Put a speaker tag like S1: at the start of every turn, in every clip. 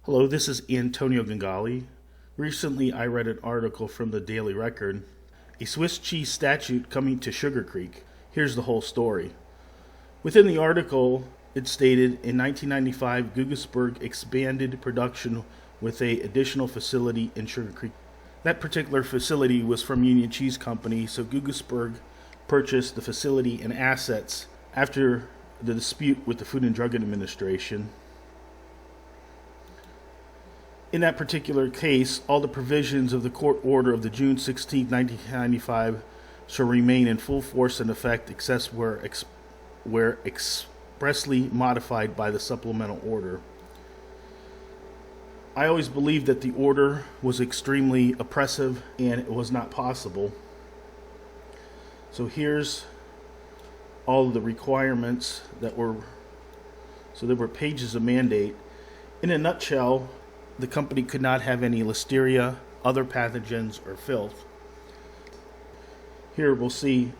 S1: Hello, this is Antonio Gangali. Recently, I read an article from the Daily Record, a Swiss cheese statute coming to Sugar Creek. Here's the whole story. Within the article, it stated in 1995, Guggisberg expanded production with an additional facility in Sugar Creek. That particular facility was from Union Cheese Company, so Guggisberg purchased the facility and assets after the dispute with the Food and Drug Administration. In that particular case, all the provisions of the court order of the June 16, 1995 shall remain in full force and effect except where expressly modified by the supplemental order. I always believed that the order was extremely oppressive and it was not possible. So here's all of the requirements that were, so there were pages of mandate. In a nutshell, the company could not have any listeria, other pathogens, or filth. Here we'll see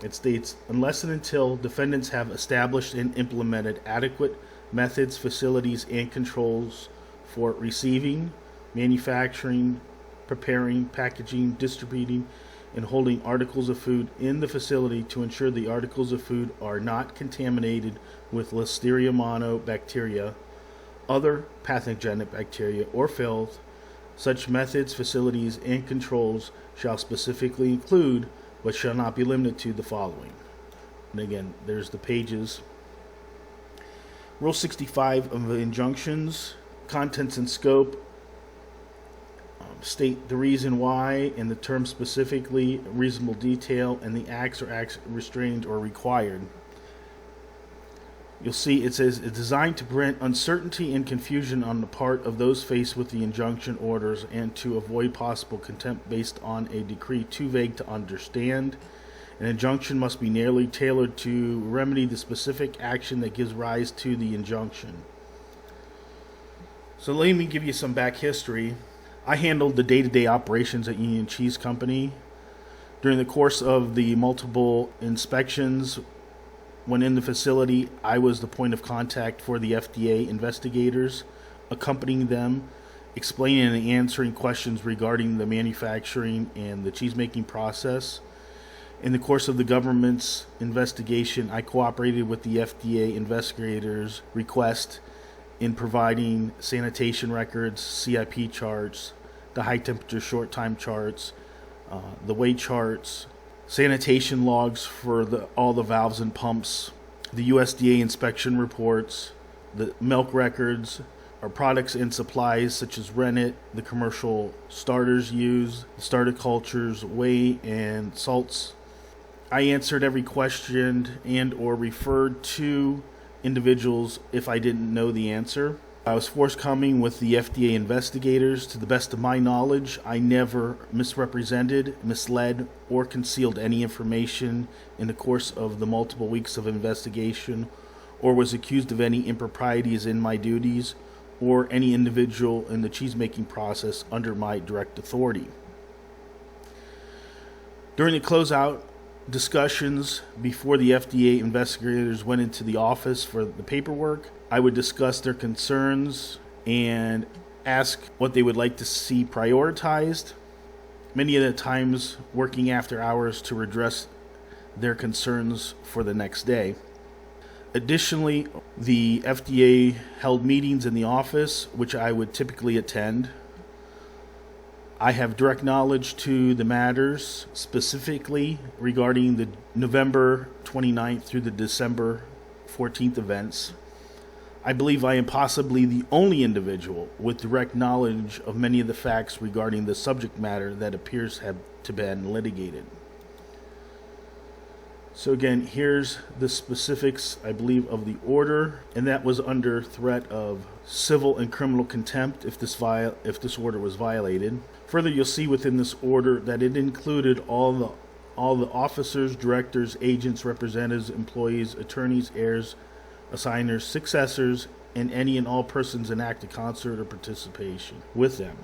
S1: it states, unless and until defendants have established and implemented adequate methods, facilities, and controls for receiving, manufacturing, preparing, packaging, distributing, and holding articles of food in the facility to ensure the articles of food are not contaminated with Listeria Mono bacteria, other pathogenic bacteria, or filth. Such methods, facilities, and controls shall specifically include, but shall not be limited to, the following. And again, there's the pages. Rule 65 of the Injunctions, contents and scope, state the reason why and the term specifically, reasonable detail, and the acts or acts restrained or required. You'll see it says it's designed to prevent uncertainty and confusion on the part of those faced with the injunction orders and to avoid possible contempt based on a decree too vague to understand. An injunction must be narrowly tailored to remedy the specific action that gives rise to the injunction. So let me give you some back history. I handled the day-to-day operations at Union Cheese Company. During the course of the multiple inspections, when in the facility, I was the point of contact for the FDA investigators, accompanying them, explaining and answering questions regarding the manufacturing and the cheese-making process. In the course of the government's investigation, I cooperated with the FDA investigators' request in providing sanitation records, CIP charts, the high-temperature short-time charts, the weight charts, sanitation logs for all the valves and pumps, the USDA inspection reports, the milk records, our products and supplies such as rennet, the commercial starters used, the starter cultures, whey, and salts. I answered every question and or referred to individuals if I didn't know the answer. I was forthcoming with the FDA investigators. To the best of my knowledge, I never misrepresented, misled, or concealed any information in the course of the multiple weeks of investigation, or was accused of any improprieties in my duties, or any individual in the cheese-making process under my direct authority. During the closeout discussions before the FDA investigators went into the office for the paperwork, I would discuss their concerns and ask what they would like to see prioritized, many of the times working after hours to redress their concerns for the next day. Additionally, the FDA held meetings in the office, which I would typically attend. I have direct knowledge to the matters, specifically regarding the November 29th through the December 14th events. I believe I am possibly the only individual with direct knowledge of many of the facts regarding the subject matter that appears to have been litigated. So again, here's the specifics, I believe, of the order, and that was under threat of civil and criminal contempt if this order was violated. Further, you'll see within this order that it included all the officers, directors, agents, representatives, employees, attorneys, heirs, assigners, successors, and any and all persons in active concert or participation with them.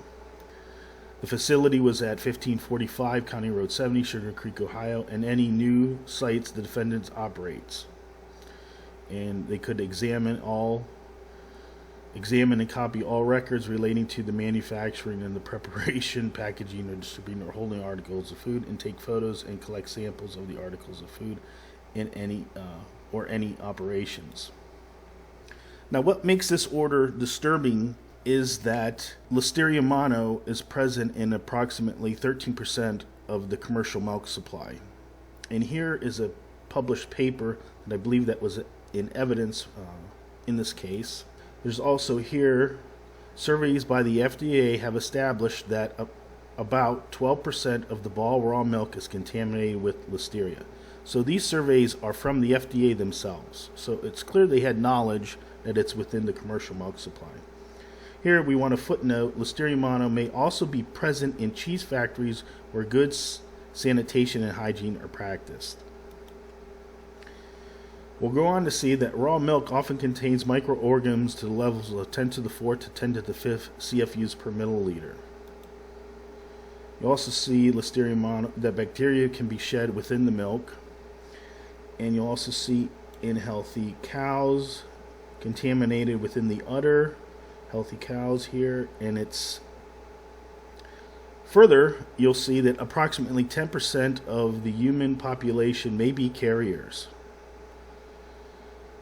S1: The facility was at 1545 County Road 70, Sugar Creek, Ohio, and any new sites the defendants operates. And they could examine all examine and copy all records relating to the manufacturing and the preparation, packaging, or distributing or holding articles of food, and take photos and collect samples of the articles of food in any operations. Now, what makes this order disturbing is that Listeria Mono is present in approximately 13% of the commercial milk supply. And here is a published paper that I believe that was in evidence in this case. There's also here surveys by the FDA have established that about 12% of the ball raw milk is contaminated with Listeria. So these surveys are from the FDA themselves. So it's clear they had knowledge that it's within the commercial milk supply. Here we want to footnote, Listeria Mono may also be present in cheese factories where good sanitation and hygiene are practiced. We'll go on to see that raw milk often contains microorganisms to the levels of 10 to the 4th to 10 to the 5th CFUs per milliliter. You also see Listeria Mono, that bacteria can be shed within the milk. And you'll also see in healthy cows, contaminated within the udder, healthy cows here, and it's further, you'll see that approximately 10% of the human population may be carriers.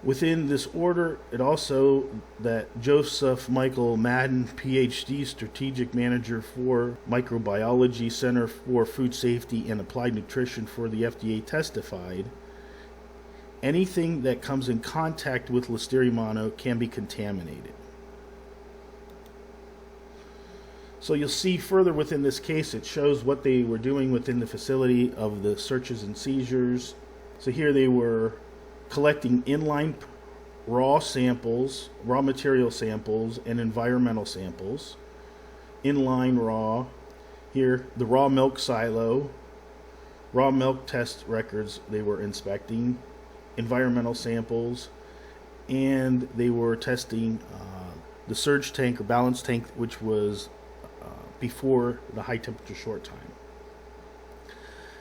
S1: Within this order, it also that Joseph Michael Madden, PhD, Strategic Manager for Microbiology, Center for Food Safety and Applied Nutrition for the FDA, testified, anything that comes in contact with Listeria Mono can be contaminated. So you'll see further within this case, it shows what they were doing within the facility of the searches and seizures. So here they were collecting inline raw samples, raw material samples, and environmental samples. Inline raw, here the raw milk silo, raw milk test records they were inspecting, environmental samples, and they were testing the surge tank or balance tank, which was before the high temperature short time.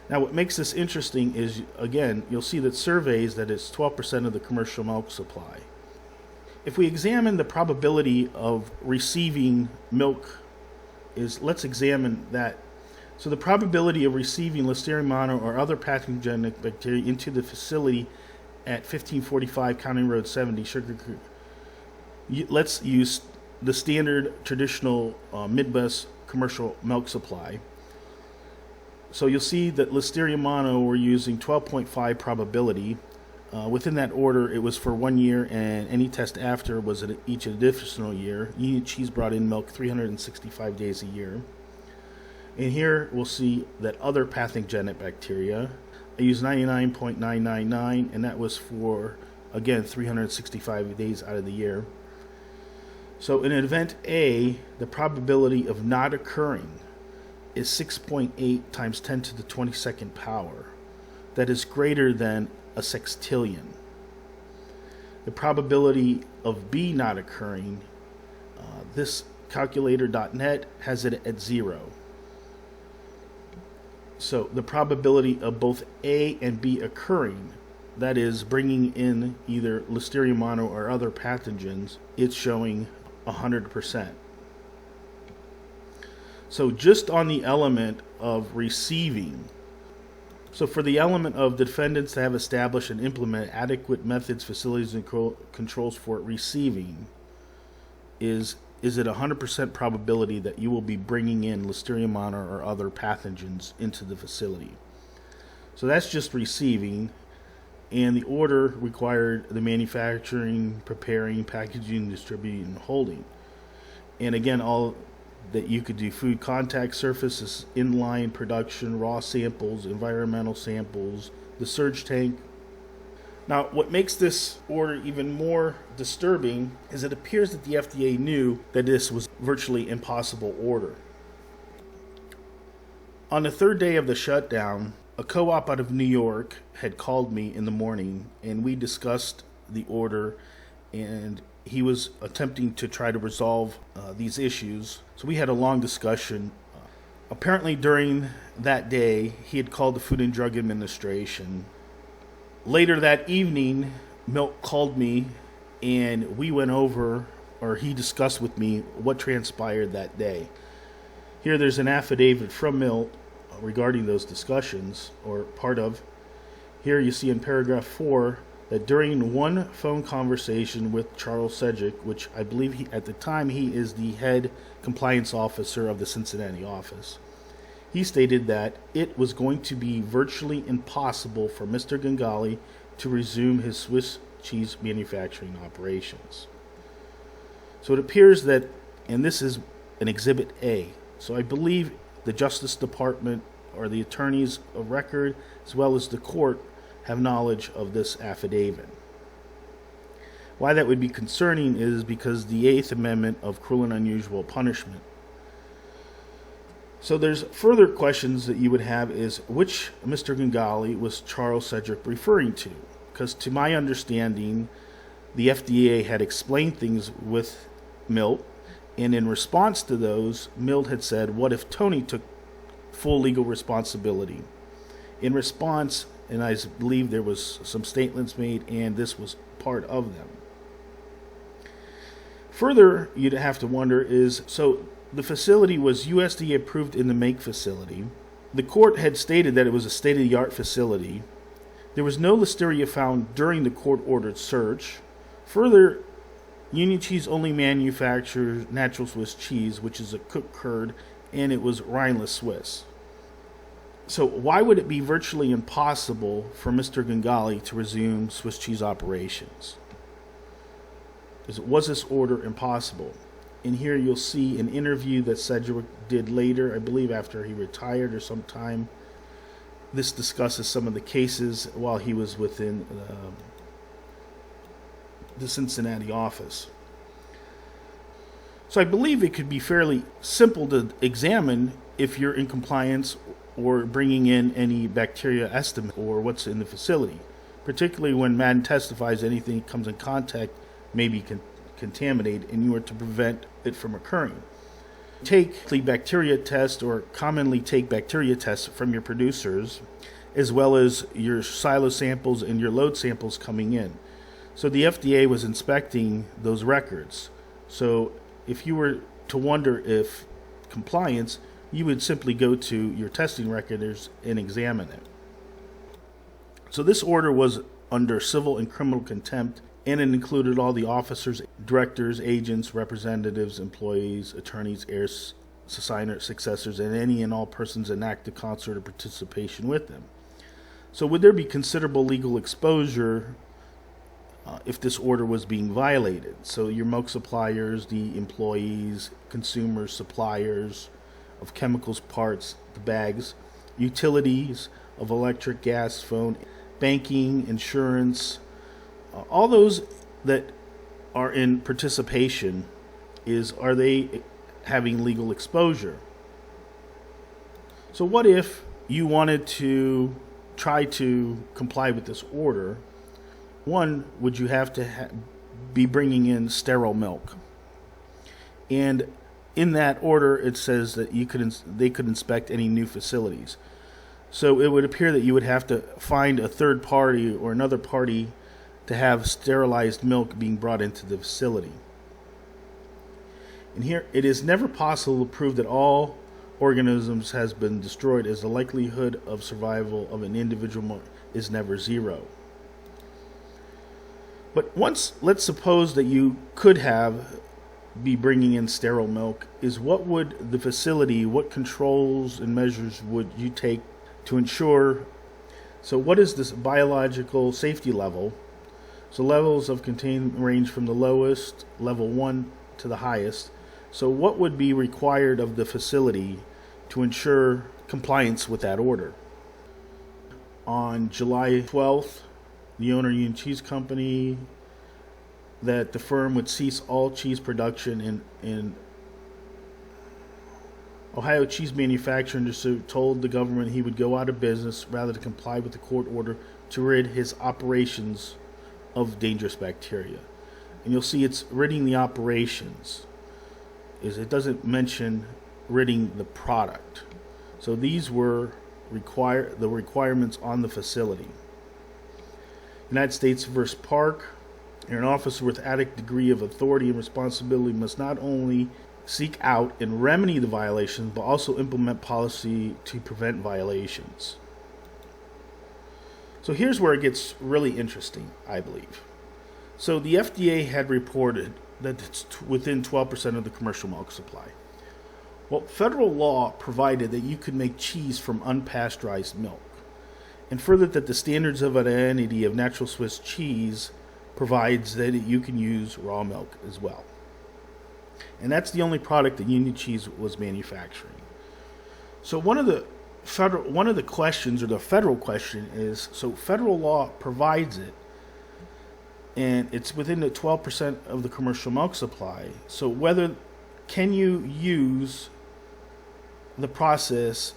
S1: Now, what makes this interesting is, again, you'll see that surveys that it's 12% of the commercial milk supply. If we examine the probability of receiving milk, let's examine that. So the probability of receiving Listeria Mono or other pathogenic bacteria into the facility at 1545 County Road 70, Sugar Creek. Let's use the standard traditional Midwest commercial milk supply. So you'll see that Listeria Mono we're using 12.5 probability. Within that order, it was for 1 year, and any test after was at each additional year. Union Cheese brought in milk 365 days a year. And here we'll see that other pathogenic bacteria, I used 99.999, and that was for, again, 365 days out of the year. So in event A, the probability of not occurring is 6.8 times 10 to the 22nd power. That is greater than a sextillion. The probability of B not occurring, this calculator.net has it at 0. So the probability of both A and B occurring, that is bringing in either Listeria Mono or other pathogens, it's showing 100%. So just on the element of receiving, so for the element of the defendants to have established and implement adequate methods, facilities, and controls for receiving, is it 100% probability that you will be bringing in Listeria Mono or other pathogens into the facility? So that's just receiving, and the order required the manufacturing, preparing, packaging, distributing, and holding. And again, all that you could do: food contact surfaces, inline production, raw samples, environmental samples, the surge tank. Now, what makes this order even more disturbing is it appears that the FDA knew that this was virtually impossible order. On the third day of the shutdown, a co-op out of New York had called me in the morning, and we discussed the order, and he was attempting to try to resolve these issues. So we had a long discussion. Apparently during that day, he had called the Food and Drug Administration. Later that evening, Milk called me, and we went over or he discussed with me what transpired that day. Here there's an affidavit from Milt regarding those discussions, or part of. Here you see in paragraph 4 that during one phone conversation with Charles Sedgwick, which I believe at the time he is the head compliance officer of the Cincinnati office, he stated that it was going to be virtually impossible for Mr. Gangali to resume his Swiss cheese manufacturing operations. So it appears that, and this is an Exhibit A, so I believe the Justice Department or the attorneys of record as well as the court have knowledge of this affidavit. Why that would be concerning is because the 8th Amendment of cruel and unusual punishment. So there's further questions that you would have is which Mr. Gangali was Charles Sedgwick referring to? Because to my understanding, the FDA had explained things with Milt, and in response to those, Milt had said, what if Tony took full legal responsibility? In response, and I believe there was some statements made, and this was part of them. Further, you'd have to wonder is, so the facility was USDA approved in the make facility. The court had stated that it was a state-of-the-art facility. There was no listeria found during the court-ordered search. Further, Union Cheese only manufactures natural Swiss cheese, which is a cooked curd, and it was rineless Swiss. So why would it be virtually impossible for Mr. Gangali to resume Swiss cheese operations? Was this order impossible? In here you'll see an interview that Sedgwick did later, I believe after he retired or sometime. This discusses some of the cases while he was within the Cincinnati office. So I believe it could be fairly simple to examine if you're in compliance or bringing in any bacteria estimate or what's in the facility, particularly when Madden testifies anything that comes in contact may be contaminated and you are to prevent it from occurring. Take the bacteria test or commonly take bacteria tests from your producers as well as your silo samples and your load samples coming in. So the FDA was inspecting those records. So if you were to wonder if compliance, you would simply go to your testing records and examine it. So this order was under civil and criminal contempt, and it included all the officers, directors, agents, representatives, employees, attorneys, heirs, successors, and any and all persons in active concert or participation with them. So would there be considerable legal exposure if this order was being violated? So your milk suppliers, the employees, consumers, suppliers of chemicals, parts, the bags, utilities of electric, gas, phone, banking, insurance, all those that are in participation, are they having legal exposure? So what if you wanted to try to comply with this order? One, would you have to be bringing in sterile milk? And in that order, it says that they could inspect any new facilities. So it would appear that you would have to find a third party or another party to have sterilized milk being brought into the facility. And here, it is never possible to prove that all organisms has been destroyed, as the likelihood of survival of an individual is never zero. But let's suppose that you could be bringing in sterile milk, what would the facility, what controls and measures would you take to ensure? So what is this biological safety level? So levels of containment range from the lowest, level 1, to the highest. So what would be required of the facility to ensure compliance with that order? On July 12th, the owner of Union Cheese Company, that the firm would cease all cheese production in Ohio. Cheese manufacturing industry told the government he would go out of business rather to comply with the court order to rid his operations of dangerous bacteria. And you'll see it's ridding the operations. It doesn't mention ridding the product. So these were the requirements on the facility. United States versus Park, An officer with adequate degree of authority and responsibility must not only seek out and remedy the violations, but also implement policy to prevent violations. So here's where it gets really interesting, I believe. So the FDA had reported that it's within 12% of the commercial milk supply. Well, federal law provided that you could make cheese from unpasteurized milk, and further that the standards of identity of natural Swiss cheese provides that you can use raw milk as well. And that's the only product that Union Cheese was manufacturing. So one of the questions, or the federal question, is, so federal law provides it, and it's within the 12% of the commercial milk supply. So whether can you use the process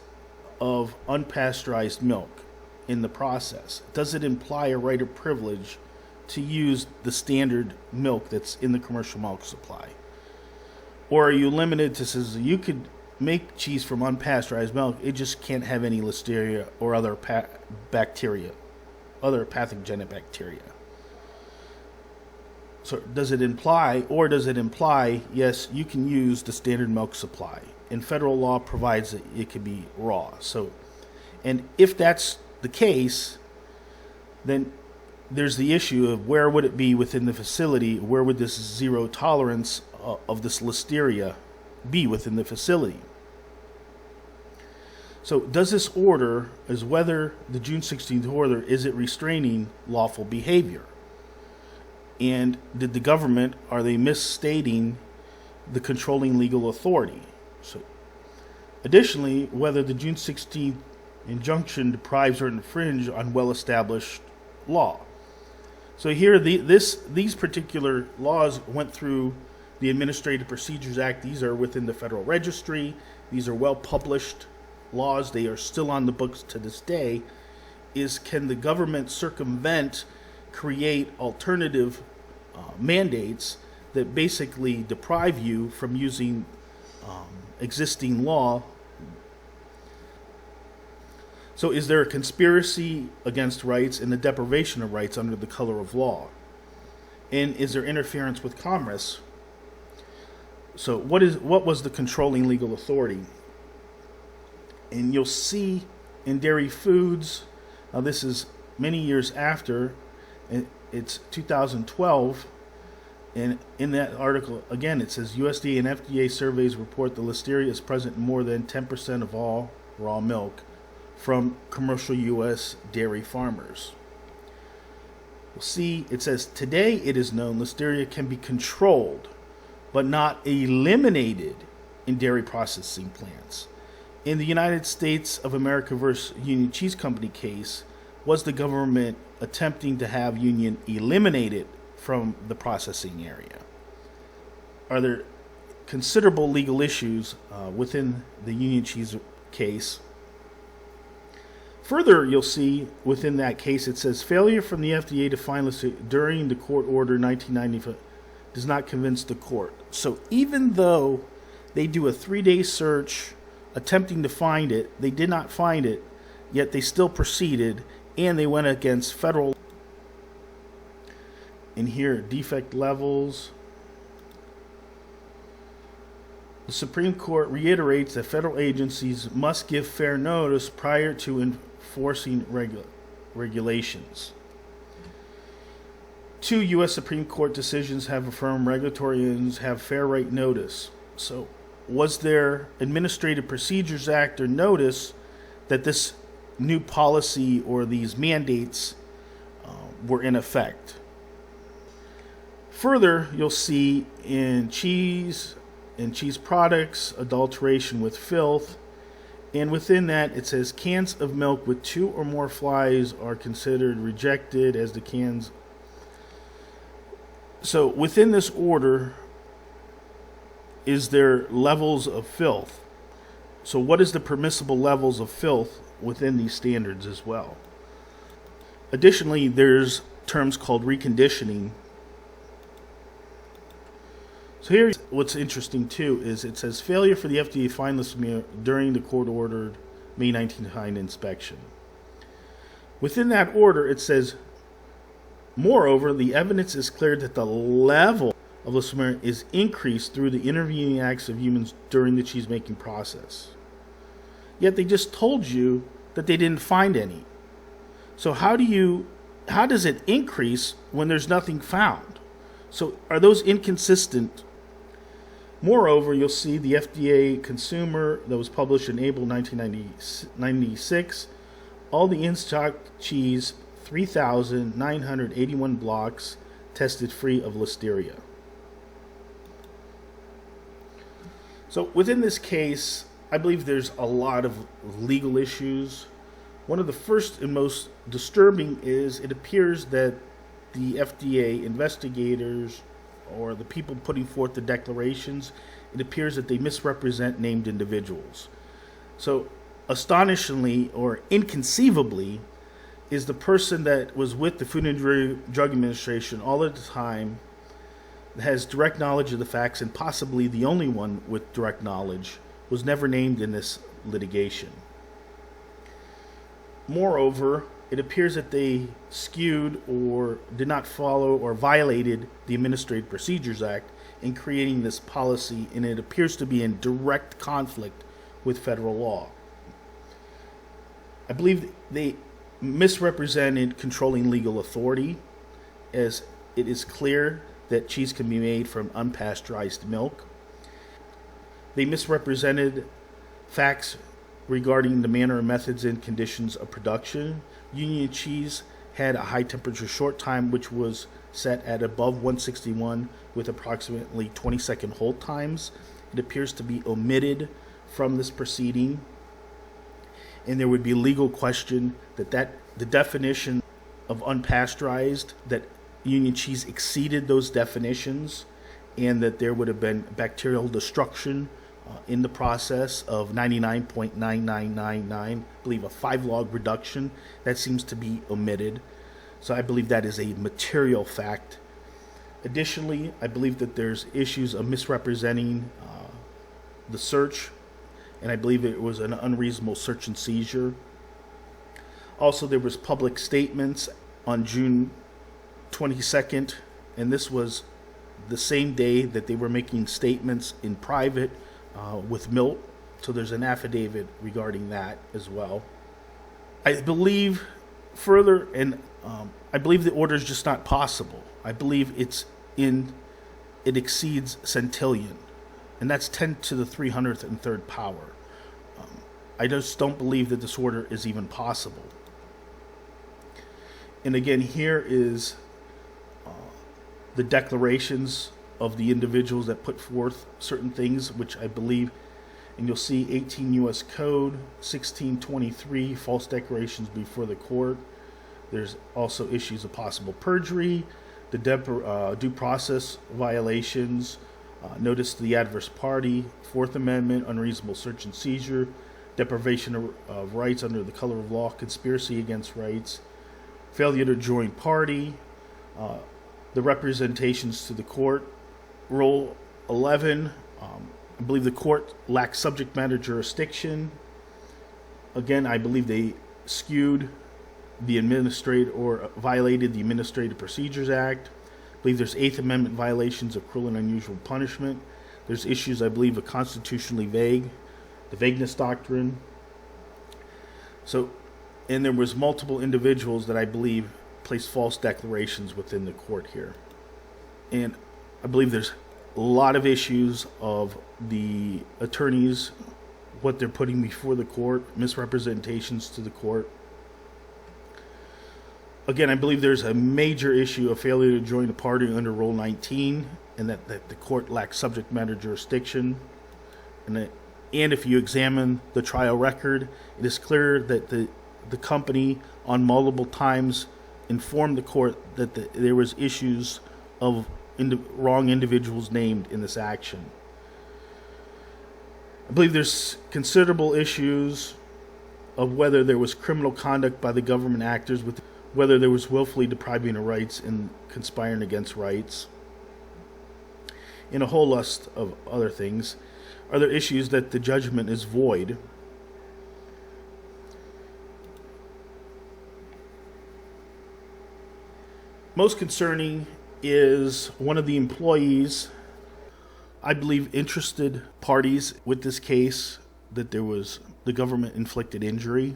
S1: of unpasteurized milk in the process? Does it imply a right or privilege to use the standard milk that's in the commercial milk supply? Or are you limited to, says you could make cheese from unpasteurized milk, it just can't have any Listeria or other bacteria, other pathogenic bacteria? So does it imply, yes, you can use the standard milk supply, and federal law provides that it could be raw. So, and if that's the case, then there's the issue of where would it be within the facility? Where would this zero tolerance of this Listeria be within the facility? So does this order, is whether the June 16th order, is it restraining lawful behavior? And did the government, are they misstating the controlling legal authority? So, additionally, whether the June 16th injunction deprives or infringes on well-established law. So here, these particular laws went through the Administrative Procedures Act. These are within the Federal Registry. These are well-published laws. They are still on the books to this day. Can the government circumvent, create alternative mandates that basically deprive you from using existing law? So is there a conspiracy against rights and the deprivation of rights under the color of law? And is there interference with commerce? So what was the controlling legal authority? And you'll see in dairy foods, now this is many years after, it's 2012, and in that article, again, it says USDA and FDA surveys report the Listeria is present in more than 10% of all raw milk from commercial U.S. dairy farmers. We'll see, it says, today it is known Listeria can be controlled, but not eliminated in dairy processing plants. In the United States of America versus Union Cheese Company case, was the government attempting to have Union eliminated from the processing area? Are there considerable legal issues within the Union Cheese case? Further, you'll see within that case, it says failure from the FDA to find Listeria during the court order 1995 does not convince the court. So even though they do a 3-day search attempting to find it, they did not find it, yet they still proceeded, and they went against federal. In here, defect levels. The Supreme Court reiterates that federal agencies must give fair notice prior to enforcing regulations. 2 U.S. Supreme Court decisions have affirmed regulators have fair right notice. So, was there Administrative Procedures Act or notice that this new policy or these mandates were in effect? Further, you'll see in cheese and cheese products, adulteration with filth, and within that it says cans of milk with 2 or more flies are considered rejected as the cans. So within this order, is there levels of filth? So what is the permissible levels of filth within these standards as well? Additionally, there's terms called reconditioning. So here, what's interesting too is it says failure for the FDA to find Listeria during the court-ordered May 1999 inspection. Within that order, it says Moreover, the evidence is clear that the level of Listeria is increased through the intervening acts of humans during the cheese making process. Yet they just told you that they didn't find any. So how does it increase when there's nothing found? So are those inconsistent? Moreover, you'll see the FDA Consumer that was published in April 1996, all the in-stock cheese, 3,981 blocks, tested free of Listeria. So within this case, I believe there's a lot of legal issues. One of the first and most disturbing is it appears that the FDA investigators or the people putting forth the declarations, it appears that they misrepresent named individuals. So astonishingly or inconceivably is the person that was with the Food and Drug Administration all of the time, has direct knowledge of the facts, and possibly the only one with direct knowledge, was never named in this litigation. Moreover, it appears that they skewed or did not follow or violated the Administrative Procedures Act in creating this policy, and it appears to be in direct conflict with federal law. I believe they misrepresented controlling legal authority, as it is clear that cheese can be made from unpasteurized milk. They misrepresented facts regarding the manner and methods and conditions of production. Union cheese had a high temperature short time, which was set at above 161 with approximately 20-second hold times. It appears to be omitted from this proceeding, and there would be a legal question that the definition of unpasteurized, that Union cheese exceeded those definitions, and that there would have been bacterial destruction in the process of 99.9999, I believe a 5-log reduction. That seems to be omitted. So I believe that is a material fact. Additionally, I believe that there's issues of misrepresenting the search, and I believe it was an unreasonable search and seizure. Also, there was public statements on June 22nd, and this was the same day that they were making statements in private with Milt, so there's an affidavit regarding that as well. I believe further, and I believe the order is just not possible. I believe it exceeds centillion, and that's 10 to the 303rd power. I just don't believe that this order is even possible. And again, here is the declarations of the individuals that put forth certain things, which I believe, and you'll see 18 U.S. Code 1623, false declarations before the court. There's also issues of possible perjury, the due process violations, notice to the adverse party, Fourth Amendment, unreasonable search and seizure, deprivation of rights under the color of law, conspiracy against rights, failure to join party, the representations to the court. Rule 11, I believe the court lacks subject matter jurisdiction. Again, I believe they skewed the or violated the Administrative Procedures Act. I believe there's Eighth Amendment violations of cruel and unusual punishment. There's issues, I believe, of constitutionally vague, the vagueness doctrine. So, and there was multiple individuals that I believe placed false declarations within the court here. And I believe there's a lot of issues of the attorneys, what they're putting before the court, misrepresentations to the court. Again, I believe there's a major issue of failure to join a party under Rule 19, and that the court lacks subject matter jurisdiction. And if you examine the trial record, it is clear that the company on multiple times informed the court that there was issues of wrong individuals named in this action. I believe there's considerable issues of whether there was criminal conduct by the government actors, with whether there was willfully depriving of rights and conspiring against rights, and a whole list of other things. Are there issues that the judgment is void? Most concerning is one of the employees, I believe, interested parties with this case, that there was the government inflicted injury.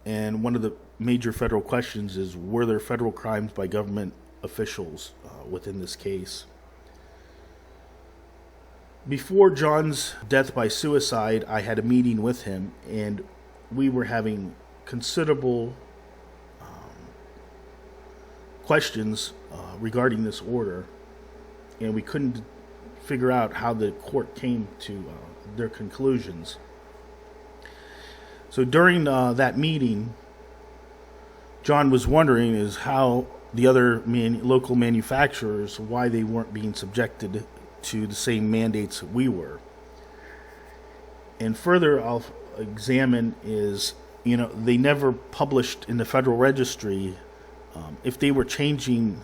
S1: And one of the major federal questions is, were there federal crimes by government officials within this case? Before John's death by suicide, I had a meeting with him, and we were having considerable questions regarding this order, and we couldn't figure out how the court came to their conclusions. So during that meeting, John was wondering is how the other local manufacturers, why they weren't being subjected to the same mandates that we were. And further, I'll examine is, they never published in the Federal Registry if they were changing.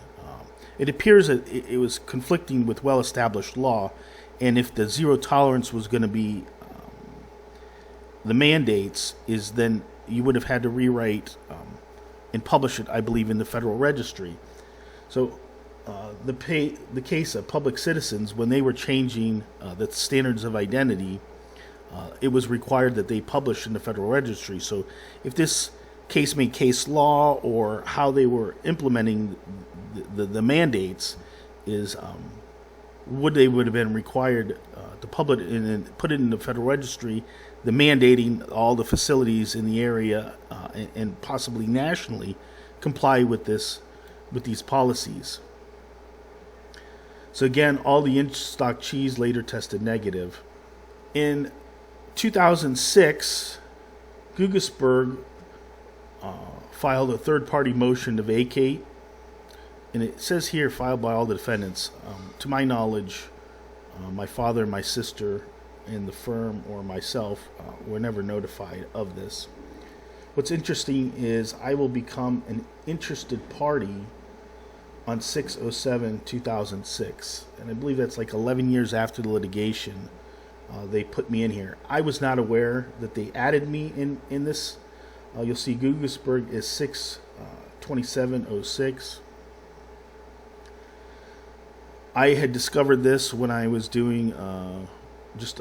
S1: It appears that it was conflicting with well-established law, and if the zero tolerance was going to be the mandates, is then you would have had to rewrite and publish it, I believe, in the Federal Registry. So the case of public citizens, when they were changing the standards of identity, it was required that they publish in the Federal Registry. So if this case made case law, or how they were implementing the mandates, is would have been required to publish it and put it in the Federal Registry, the mandating all the facilities in the area and possibly nationally comply with these policies. So again, all the in-stock cheese later tested negative. In 2006, Guggisberg filed a third-party motion to vacate, and it says here filed by all the defendants. To my knowledge, my father, my sister, and the firm or myself were never notified of this. What's interesting is I will become an interested party on 6/07/2006, and I believe that's like 11 years after the litigation. They put me in here. I was not aware that they added me in this. You'll see Guggisberg is 6/27/06. I had discovered this when I was doing just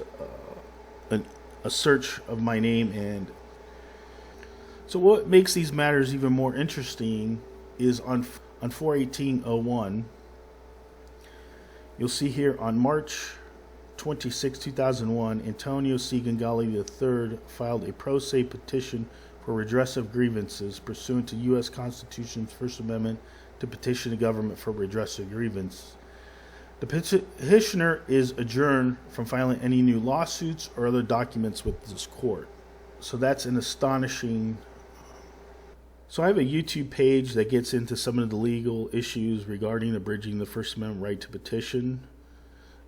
S1: a search of my name. And so what makes these matters even more interesting is on 4/18/01, you'll see here on March 26, 2001, Antonio C. Gongali III filed a pro se petition for redress of grievances pursuant to U.S. Constitution's First Amendment to petition the government for redress of grievance. The petitioner is adjourned from filing any new lawsuits or other documents with this court. So that's an astonishing. So I have a YouTube page that gets into some of the legal issues regarding abridging the First Amendment right to petition,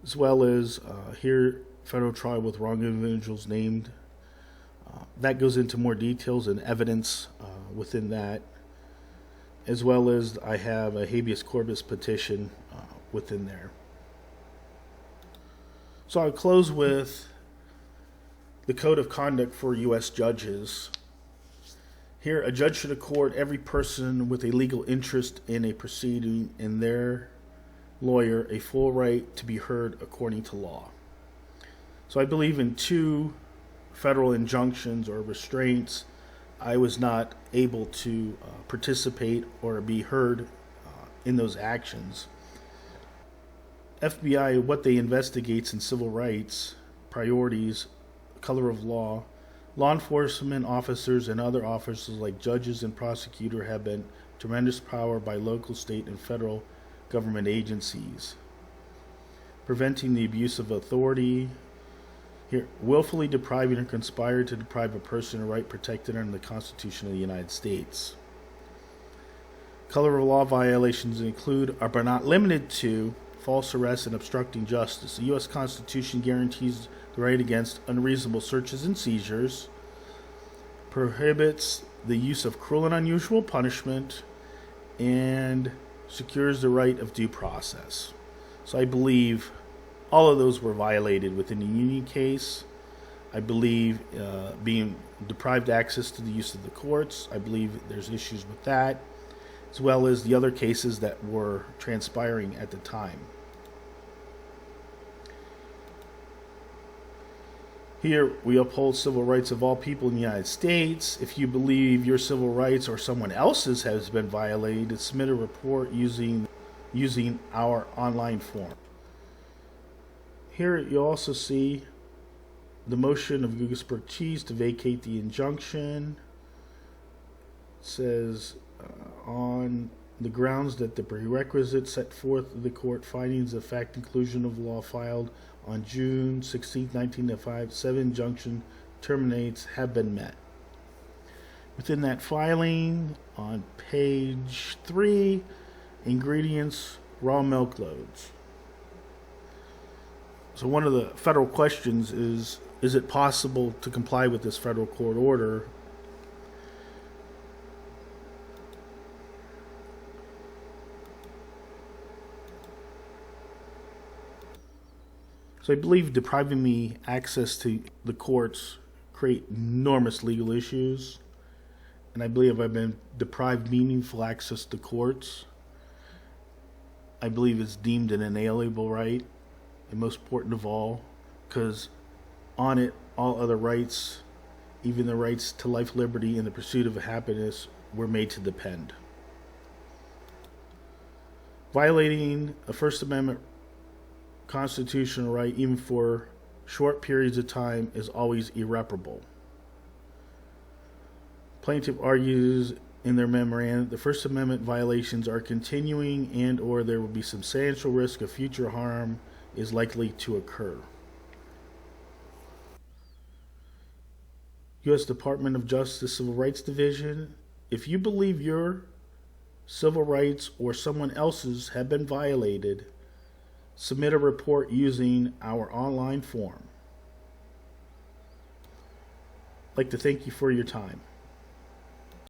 S1: as well as here, federal trial with wrong individuals named. That goes into more details and evidence within that, as well as I have a habeas corpus petition within there. So I'll close with the Code of Conduct for U.S. Judges. Here, a judge should accord every person with a legal interest in a proceeding and their lawyer a full right to be heard according to law. So I believe in 2 federal injunctions or restraints. I was not able to participate or be heard in those actions. FBI, what they investigates in civil rights, priorities, color of law, law enforcement officers and other officers like judges and prosecutor have been tremendous power by local, state, and federal government agencies. Preventing the abuse of authority. Here, willfully depriving or conspire to deprive a person of a right protected under the Constitution of the United States. Color of law violations include, but not limited to, false arrest and obstructing justice. The U.S. Constitution guarantees the right against unreasonable searches and seizures, prohibits the use of cruel and unusual punishment, and secures the right of due process. So I believe all of those were violated within the Union case. I believe being deprived access to the use of the courts, I believe there's issues with that. as well as the other cases that were transpiring at the time. Here, we uphold civil rights of all people in the United States. If you believe your civil rights or someone else's has been violated, submit a report using our online form. Here, you'll also see the motion of Guggisberg Cheese to vacate the injunction. It says, on the grounds that the prerequisites set forth in the court findings of fact conclusion of law filed on June 16, 1905, 7 injunction terminates have been met. Within that filing, on page 3, ingredients, raw milk loads. So one of the federal questions is it possible to comply with this federal court order? So I believe depriving me access to the courts create enormous legal issues. And I believe I've been deprived meaningful access to courts. I believe it's deemed an inalienable right, and most important of all, because on it, all other rights, even the rights to life, liberty, and the pursuit of happiness, were made to depend. Violating a First Amendment constitutional right, even for short periods of time, is always irreparable. Plaintiff argues in their memorandum the First Amendment violations are continuing and or there will be substantial risk of future harm is likely to occur. U.S. Department of Justice Civil Rights Division, if you believe your civil rights or someone else's have been violated, submit a report using our online form. I'd like to thank you for your time.